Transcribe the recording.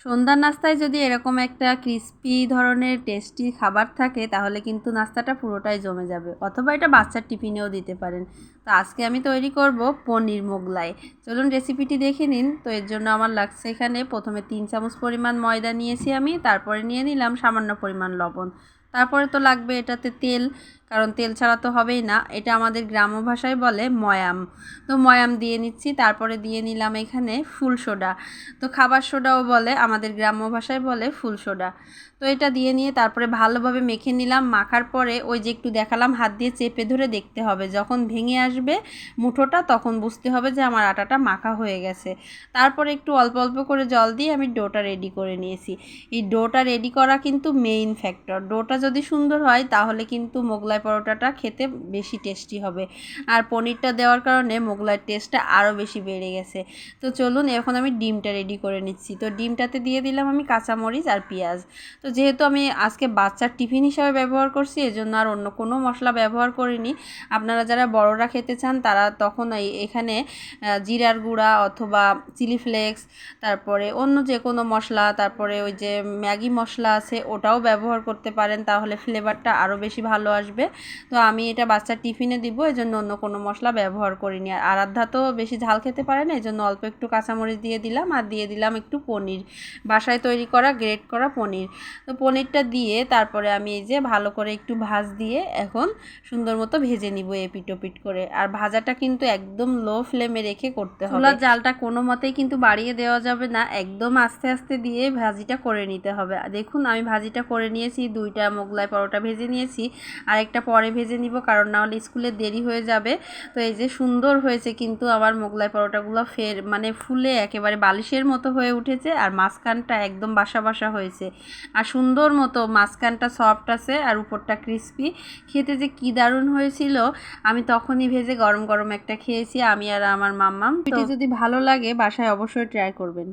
সন্ধ্যার নাস্তায় যদি এরকম একটা ক্রিস্পি ধরনের টেস্টি খাবার থাকে তাহলে কিন্তু নাস্তাটা পুরোটাই জমে যাবে, অথবা এটা বাচ্চার টিফিনেও দিতে পারেন। তো আজকে আমি তৈরি করব পনির মোগলাই। চলুন রেসিপিটি দেখে নিন। তো এর জন্য আমার লাগছে এখানে প্রথমে 3 চামচ পরিমাণ ময়দা নিয়েছি আমি, তারপরে নিয়ে নিলাম সামান্য পরিমাণ লবণ, তারপরে তো লাগবে এটাতে তেল, কারণ তেল ছাড়া তো হবেই না। এটা আমাদের গ্রাম্য ভাষায় বলে ময়াম। তো ময়াম দিয়ে নিচ্ছি, তারপরে দিয়ে নিলাম এখানে ফুল সোডা। তো খাবার সোডাও বলে, আমাদের গ্রাম্য ভাষায় বলে ফুল সোডা। তো এটা দিয়ে নিয়ে তারপরে ভালোভাবে মেখে নিলাম। মাখার পরে ওই যে একটু দেখালাম হাত দিয়ে চেপে ধরে দেখতে হবে, যখন ভেঙে আসবে মুঠোটা তখন বুঝতে হবে যে আমার আটাটা মাখা হয়ে গেছে। তারপরে একটু অল্প অল্প করে জল দিয়ে আমি ডোটা রেডি করে নিয়েছি। এই ডোটা রেডি করা কিন্তু মেইন ফ্যাক্টর। ডোটা যদি সুন্দর হয় তাহলে কিন্তু মোগলাই পরোটাটা খেতে বেশি টেস্টি হবে, আর পনিরটা দেওয়ার কারণে মোগলাইয়ের টেস্টটা আরও বেশি বেড়ে গেছে। তো চলুন এখন আমি ডিমটা রেডি করে নিচ্ছি। তো ডিমটাতে দিয়ে দিলাম আমি কাঁচামরিচ আর পেঁয়াজ। তো যেহেতু আমি আজকে বাচ্চার টিফিন হিসাবে ব্যবহার করছি, এজন্য আর অন্য কোনো মশলা ব্যবহার করিনি। আপনারা যারা বড়রা খেতে চান তারা তখন এখানে জিরার গুঁড়া অথবা চিলি ফ্লেক্স, তারপরে অন্য যে কোনো মশলা, তারপরে ওই যে ম্যাগি মশলা আছে ওটাও ব্যবহার করতে পারেন, তাহলে ফ্লেভারটা আরও বেশি ভালো আসবে। তো আমি এটা বাচ্চার টিফিনে দিব, এজন্য অন্য কোনো মশলা ব্যবহার করিনি। আর আরাধ্যা তো বেশি ঝাল খেতে পারে না, এজন্য অল্প একটু কাঁচামরিচ দিয়ে দিলাম, আর দিয়ে দিলাম একটু পনির, বাসায় তৈরি করা গ্রেট করা পনির। তো পনিরটা দিয়ে তারপরে আমি এই যে ভালো করে একটু ভাজ দিয়ে এখন সুন্দর মতো ভেজে নিব এপিট ওপিট করে। আর ভাজাটা কিন্তু একদম লো ফ্লেমে রেখে করতে হবে। চুলার জালটা কোনো মতেই কিন্তু বাড়িয়ে দেওয়া যাবে না, একদম আস্তে আস্তে দিয়ে ভাজিটা করে নিতে হবে। দেখুন আমি ভাজিটা করে নিয়েছি, 2টা মোগলাই পরোটা ভেজে নিয়েছি, আর একটা পরে ভেজে নিব, কারণ না হলে স্কুলে দেরি হয়ে যাবে। তো এই যে সুন্দর হয়েছে কিন্তু আমার মোগলাই পরোটাগুলো মানে ফুলে একেবারে বালিশের মতো হয়ে উঠেছে, আর মাঝখানটা একদম বাসা বাসা হয়েছে, আর সুন্দর মতো মাঝখানটা সফট আছে আর উপরটা ক্রিস্পি। খেতে যে কি দারুণ হয়েছিল, আমি তখনই ভেজে গরম গরম একটা খেয়েছি আমি আর আমার মাম্মাম। এটি যদি ভালো লাগে বাসায় অবশ্যই ট্রাই করবেন।